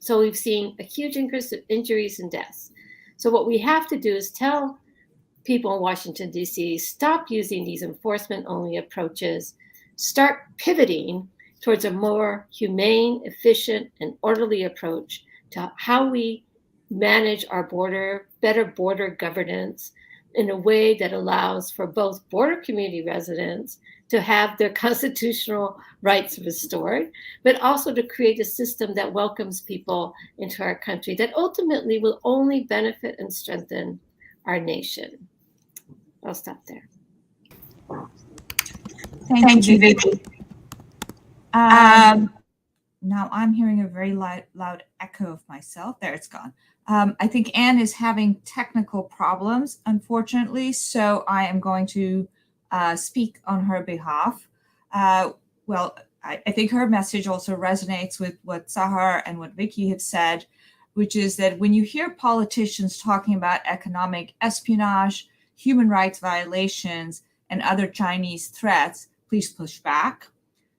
So we've seen a huge increase of injuries and deaths. So what we have to do is tell people in Washington, D.C., stop using these enforcement-only approaches, start pivoting towards a more humane, efficient, and orderly approach to how we manage our border, better border governance in a way that allows for both border community residents to have their constitutional rights restored, but also to create a system that welcomes people into our country that ultimately will only benefit and strengthen our nation. I'll stop there. Thank you, Vicki. Now I'm hearing a very loud echo of myself. There, it's gone. I think Ann is having technical problems, unfortunately, so I am going to speak on her behalf. Well, I think her message also resonates with what Sahar and what Vicki have said, which is that when you hear politicians talking about economic espionage, human rights violations, and other Chinese threats, please push back.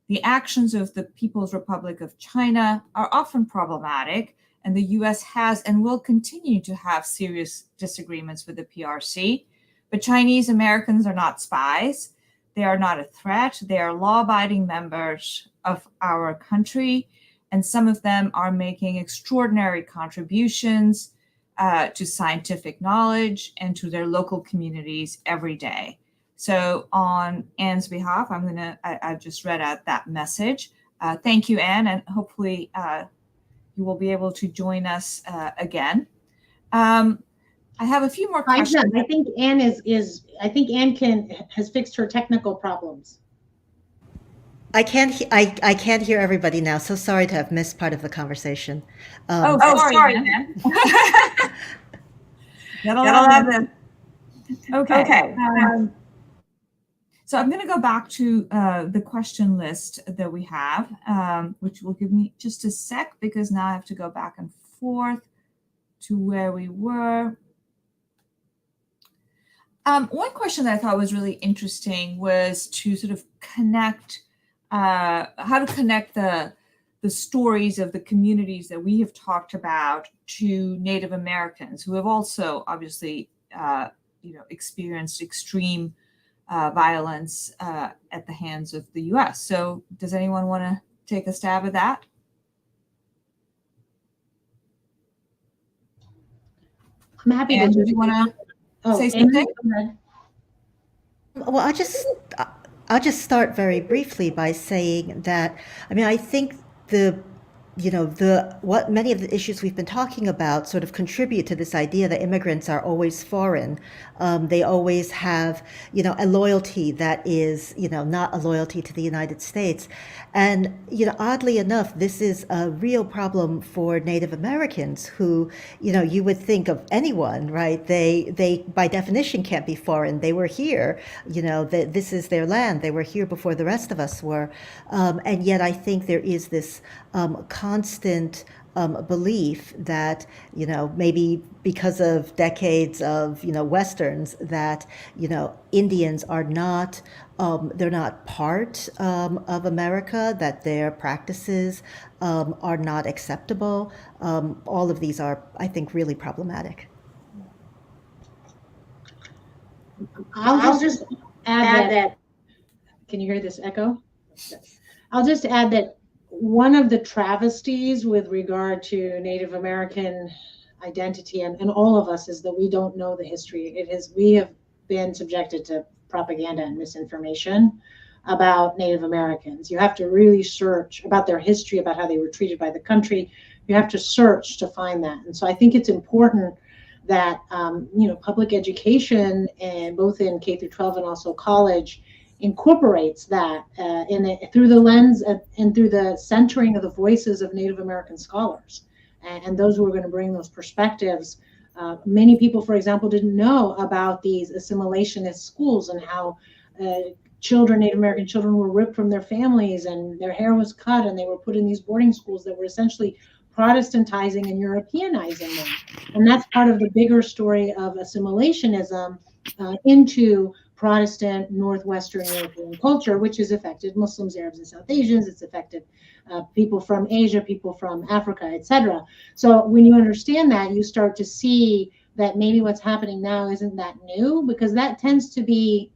The actions of the People's Republic of China are often problematic, and the US has and will continue to have serious disagreements with the PRC. But Chinese Americans are not spies. They are not a threat. They are law-abiding members of our country, and some of them are making extraordinary contributions to scientific knowledge and to their local communities every day. So on Ann's behalf, I've just read out that message. Thank you, Ann, and hopefully you will be able to join us again. I have a few more I questions. think Ann has fixed her technical problems. I can't hear everybody now. So sorry to have missed part of the conversation. Sorry, man. Okay. So I'm going to go back to the question list that we have, which will give me just a sec, because now I have to go back and forth to where we were. One question that I thought was really interesting was to sort of connect, how to connect the stories of the communities that we have talked about to Native Americans, who have also obviously, experienced extreme violence at the hands of the U.S. So does anyone want to take a stab at that? I'm happy And to. do you want to say something? Well, I'll just start very briefly by saying that, I mean, I think what many of the issues we've been talking about sort of contribute to this idea that immigrants are always foreign. They always have, a loyalty that is, not a loyalty to the United States. And, oddly enough, this is a real problem for Native Americans who, you would think of anyone, right? They by definition can't be foreign. They were here, this is their land. They were here before the rest of us were. And yet I think there is this constant belief that, maybe because of decades of, Westerns, that, Indians are not, they're not part of America, that their practices are not acceptable. All of these are, I think, really problematic. I'll just add that. Can you hear this echo? I'll just add that one of the travesties with regard to Native American identity and all of us is that we don't know the history. We have been subjected to propaganda and misinformation about Native Americans. You have to really search about their history, about how they were treated by the country. You have to search to find that. And so I think it's important that public education, and both in K through 12 and also college, incorporates that through the lens and through the centering of the voices of Native American scholars and those who are going to bring those perspectives. Many people, for example, didn't know about these assimilationist schools and how Native American children were ripped from their families and their hair was cut and they were put in these boarding schools that were essentially Protestantizing and Europeanizing them. And that's part of the bigger story of assimilationism into Protestant Northwestern European culture, which has affected Muslims, Arabs, and South Asians. It's affected people from Asia, people from Africa, etc. So when you understand that, you start to see that maybe what's happening now isn't that new, because that tends to be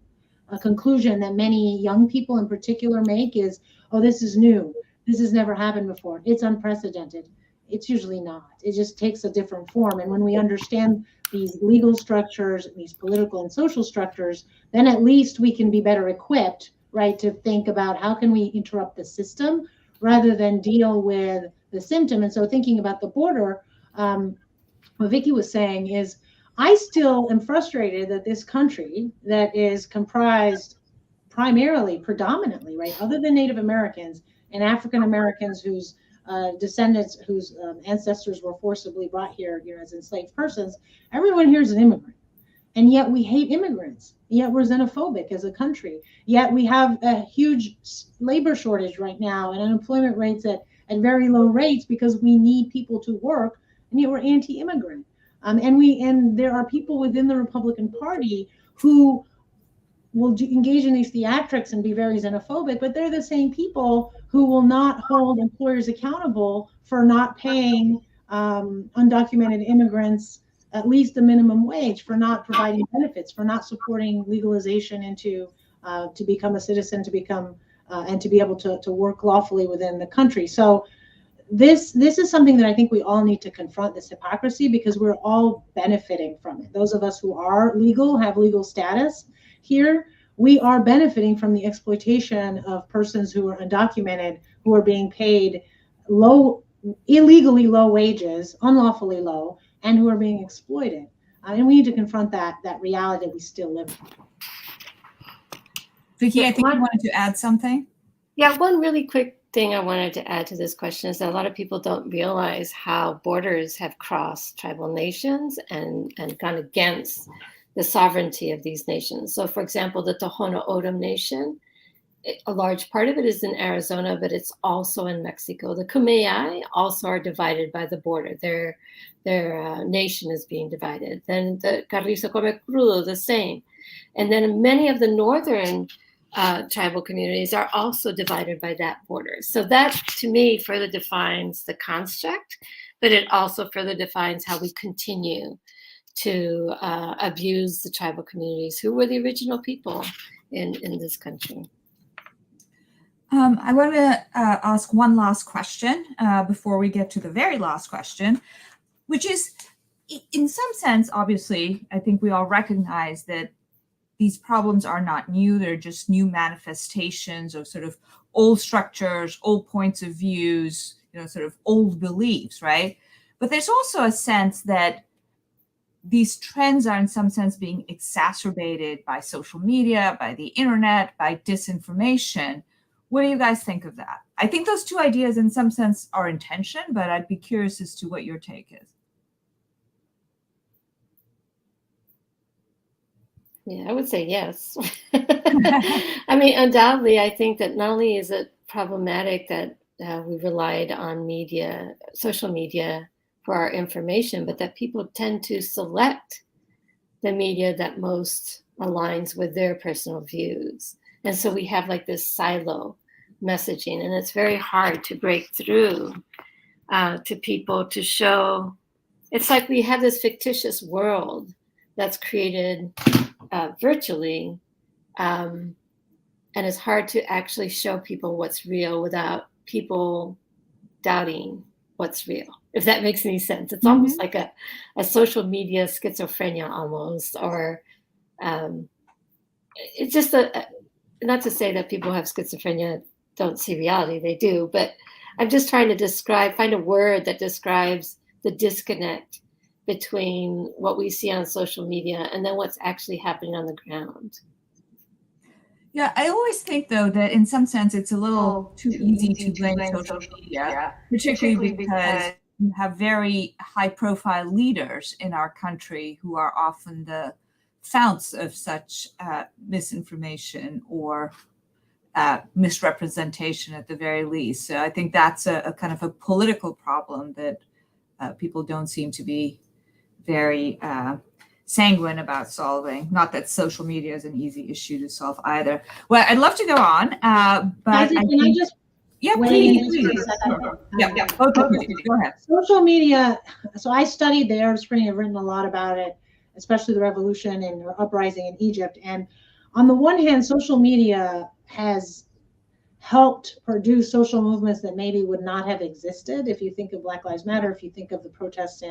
a conclusion that many young people in particular make is, oh, this is new. This has never happened before. It's unprecedented. It's usually not. It just takes a different form. And when we understand these legal structures, these political and social structures, then at least we can be better equipped, right, to think about how can we interrupt the system rather than deal with the symptom. And so thinking about the border, what Vicki was saying is, I still am frustrated that this country that is comprised predominantly, right, other than Native Americans and African Americans whose descendants, whose ancestors were forcibly brought here, as enslaved persons, everyone here is an immigrant. And yet we hate immigrants. Yet we're xenophobic as a country. Yet we have a huge labor shortage right now and unemployment rates at very low rates because we need people to work, and yet we're anti-immigrant. And there are people within the Republican Party who will engage in these theatrics and be very xenophobic, but they're the same people who will not hold employers accountable for not paying undocumented immigrants at least the minimum wage, for not providing benefits, for not supporting legalization into to become a citizen, to become and to be able to work lawfully within the country. So this is something that I think we all need to confront, this hypocrisy, because we're all benefiting from it. Those of us who are legal, have legal status here, we are benefiting from the exploitation of persons who are undocumented, who are being paid illegally low wages, unlawfully low, and who are being exploited. And we need to confront that reality that we still live in. Vicki, I think you wanted to add something. Yeah, one really quick thing I wanted to add to this question is that a lot of people don't realize how borders have crossed tribal nations and gone against the sovereignty of these nations. So, for example, the Tohono O'odham Nation, a large part of it is in Arizona, but it's also in Mexico. The Kumeyaay also are divided by the border. Their nation is being divided. Then the Carrizo Comecrudo, the same. And then many of the northern tribal communities are also divided by that border. So that, to me, further defines the construct, but it also further defines how we continue to abuse the tribal communities who were the original people in this country. I want to ask one last question before we get to the very last question, which is, in some sense, obviously, I think we all recognize that these problems are not new. They're just new manifestations of sort of old structures, old points of views, sort of old beliefs, right? But there's also a sense that these trends are in some sense being exacerbated by social media, by the internet, by disinformation. What do you guys think of that? I think those two ideas in some sense are in tension, but I'd be curious as to what your take is. Yeah, I would say yes. I mean, undoubtedly, I think that not only is it problematic that we relied on media, social media for our information, but that people tend to select the media that most aligns with their personal views. And so we have like this silo messaging, and it's very hard to break through to people to show. It's like we have this fictitious world that's created virtually, and it's hard to actually show people what's real without people doubting what's real, if that makes any sense. It's almost like a social media schizophrenia almost, or it's just not to say that people who have schizophrenia don't see reality, they do, but I'm just trying to find a word that describes the disconnect between what we see on social media and then what's actually happening on the ground. Yeah, I always think, though, that in some sense it's a little too easy to blame social media, particularly because you have very high-profile leaders in our country who are often the founts of such misinformation or misrepresentation at the very least. So I think that's a kind of a political problem that people don't seem to be very sanguine about solving. Not that social media is an easy issue to solve either. Well, I'd love to go on, but please. Both of you. Go ahead. Social media. So I studied the Arab Spring. I've written a lot about it, especially the revolution and the uprising in Egypt. And on the one hand, social media has helped produce social movements that maybe would not have existed. If you think of Black Lives Matter, if you think of the protests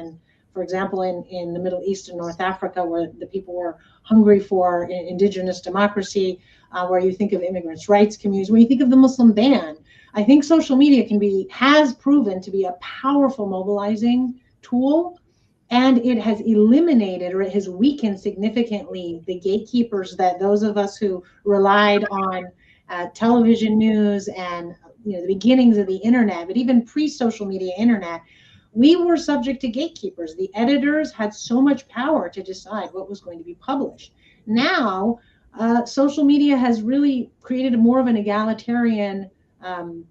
for example, in the Middle East and North Africa, where the people were hungry for indigenous democracy, where you think of immigrants' rights communities, when you think of the Muslim ban, I think social media has proven to be a powerful mobilizing tool, and it has eliminated, or it has weakened significantly, the gatekeepers that those of us who relied on television news and the beginnings of the internet, but even pre-social media internet, we were subject to gatekeepers. The editors had so much power to decide what was going to be published. Now, social media has really created more of an egalitarian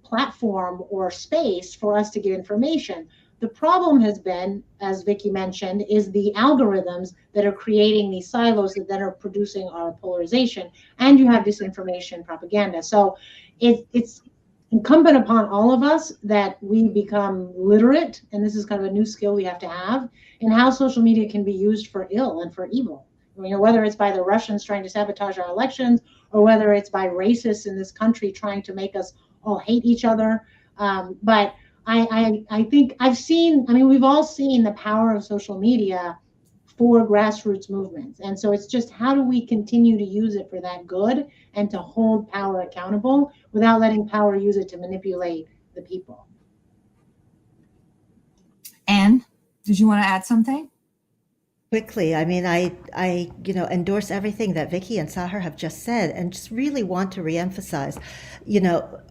platform or space for us to get information. The problem has been, as Vicki mentioned, is the algorithms that are creating these silos that then are producing our polarization, and you have disinformation propaganda. So it's incumbent upon all of us that we become literate, and this is kind of a new skill we have to have, in how social media can be used for ill and for evil. Whether it's by the Russians trying to sabotage our elections, or whether it's by racists in this country trying to make us all hate each other. But I think we've all seen the power of social media for grassroots movements. And so it's just, how do we continue to use it for that good and to hold power accountable without letting power use it to manipulate the people? Anne, did you want to add something? quickly. I mean, I endorse everything that Vicki and Sahar have just said, and just really want to reemphasize,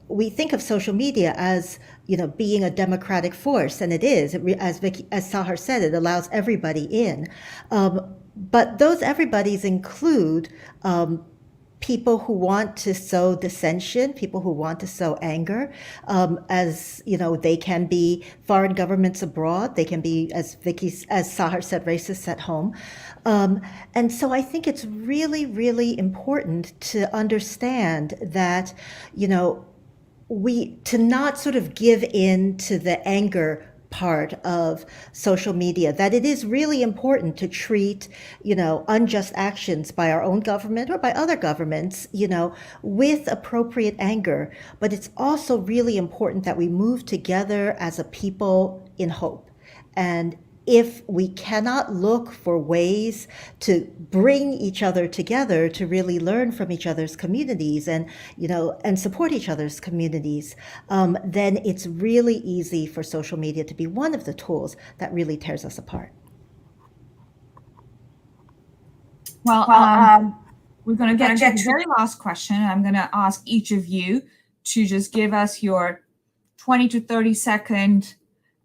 we think of social media as, being a democratic force, and it is. As Sahar said, it allows everybody in. But those everybody's include people who want to sow dissension, people who want to sow anger, as they can be foreign governments abroad, they can be, as Sahar said, racists at home. And so I think it's really, really important to understand that, to not sort of give in to the anger part of social media, that it is really important to treat, unjust actions by our own government or by other governments, with appropriate anger. But it's also really important that we move together as a people in hope. And if we cannot look for ways to bring each other together to really learn from each other's communities and support each other's communities, then it's really easy for social media to be one of the tools that really tears us apart. Well, we're going to get to the very last question. I'm going to ask each of you to just give us your 20 to 30 second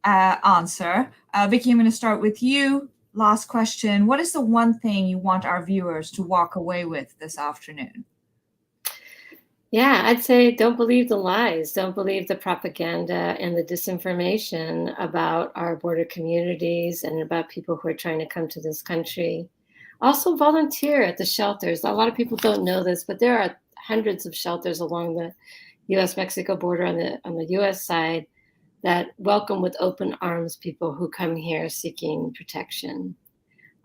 answer. Vicki, I'm going to start with you. Last question. What is the one thing you want our viewers to walk away with this afternoon? Yeah, I'd say don't believe the lies. Don't believe the propaganda and the disinformation about our border communities and about people who are trying to come to this country. Also volunteer at the shelters. A lot of people don't know this, but there are hundreds of shelters along the U.S.-Mexico border on the U.S. side that welcome with open arms people who come here seeking protection.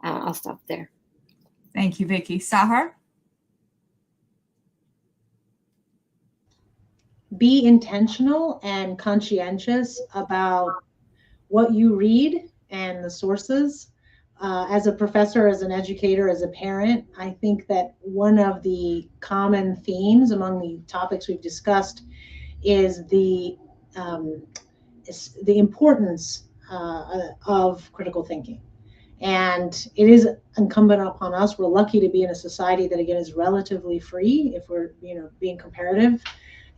I'll stop there. Thank you, Vicki. Sahar? Be intentional and conscientious about what you read and the sources. As a professor, as an educator, as a parent, I think that one of the common themes among the topics we've discussed is the importance of critical thinking. And it is incumbent upon us. We're lucky to be in a society that, again, is relatively free if we're, being comparative.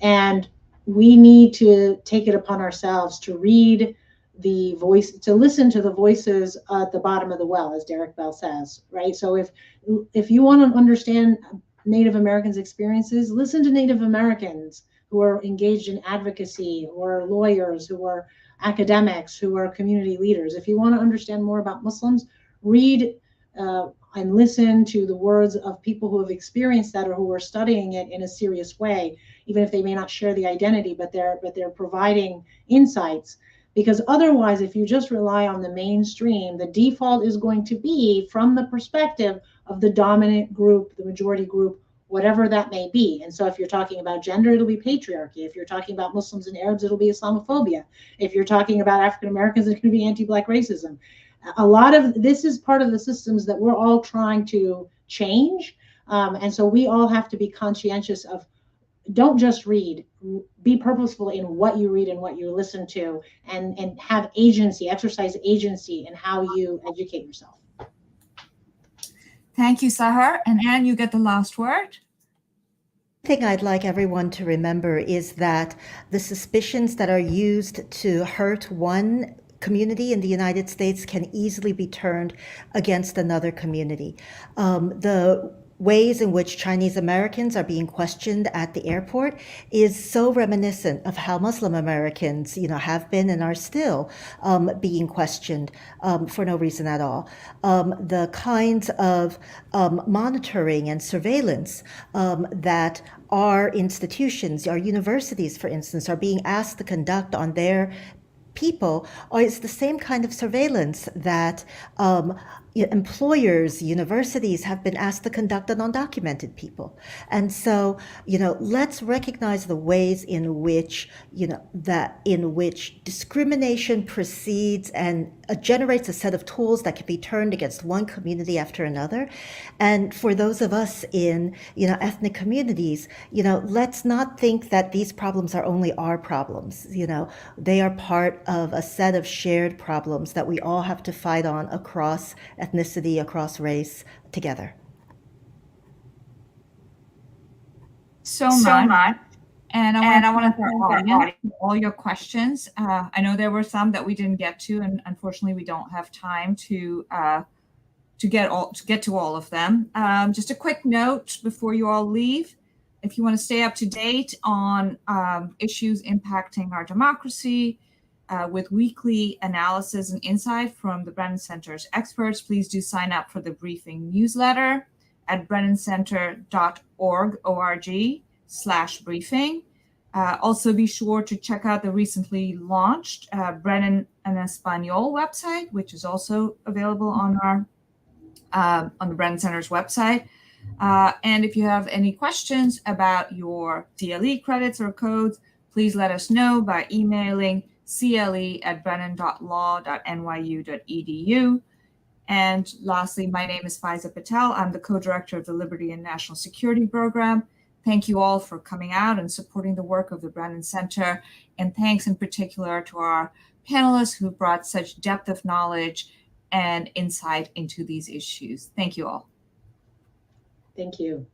And we need to take it upon ourselves to read the voice, to listen to the voices at the bottom of the well, as Derek Bell says, right? So if you want to understand Native Americans' experiences, listen to Native Americans who are engaged in advocacy, who are lawyers, who are academics, who are community leaders. If you want to understand more about Muslims, read and listen to the words of people who have experienced that or who are studying it in a serious way, even if they may not share the identity, but they're providing insights. Because otherwise, if you just rely on the mainstream, the default is going to be from the perspective of the dominant group, the majority group, whatever that may be. And so if you're talking about gender, it'll be patriarchy. If you're talking about Muslims and Arabs, it'll be Islamophobia. If you're talking about African Americans, it's going to be anti-Black racism. A lot of this is part of the systems that we're all trying to change. And so we all have to be conscientious of, don't just read, be purposeful in what you read and what you listen to, and have agency, exercise agency in how you educate yourself. Thank you, Sahar. And Ann, you get the last word. The thing I'd like everyone to remember is that the suspicions that are used to hurt one community in the United States can easily be turned against another community. The ways in which Chinese Americans are being questioned at the airport is so reminiscent of how Muslim Americans, have been and are still being questioned for no reason at all. The kinds of monitoring and surveillance that our institutions, our universities, for instance, are being asked to conduct on their people, or it's the same kind of surveillance that employers, universities have been asked to conduct on undocumented people. And so, let's recognize the ways in which, in which discrimination proceeds and generates a set of tools that can be turned against one community after another. And for those of us in, ethnic communities, let's not think that these problems are only our problems. They are part of a set of shared problems that we all have to fight on across ethnicity, across race together. So much. And I want to thank our audience for all your questions. I know there were some that we didn't get to, and unfortunately we don't have time to get to all of them. Just a quick note before you all leave. If you want to stay up to date on issues impacting our democracy with weekly analysis and insight from the Brennan Center's experts, please do sign up for the briefing newsletter at brennancenter.org/briefing. Also be sure to check out the recently launched Brennan en Español website, which is also available on the Brennan Center's website. And if you have any questions about your DLE credits or codes, please let us know by emailing cle@brennan.law.nyu.edu. And lastly, my name is Faiza Patel. I'm the co-director of the Liberty and National Security Program. Thank you all for coming out and supporting the work of the Brennan Center. And thanks in particular to our panelists who brought such depth of knowledge and insight into these issues. Thank you all. Thank you.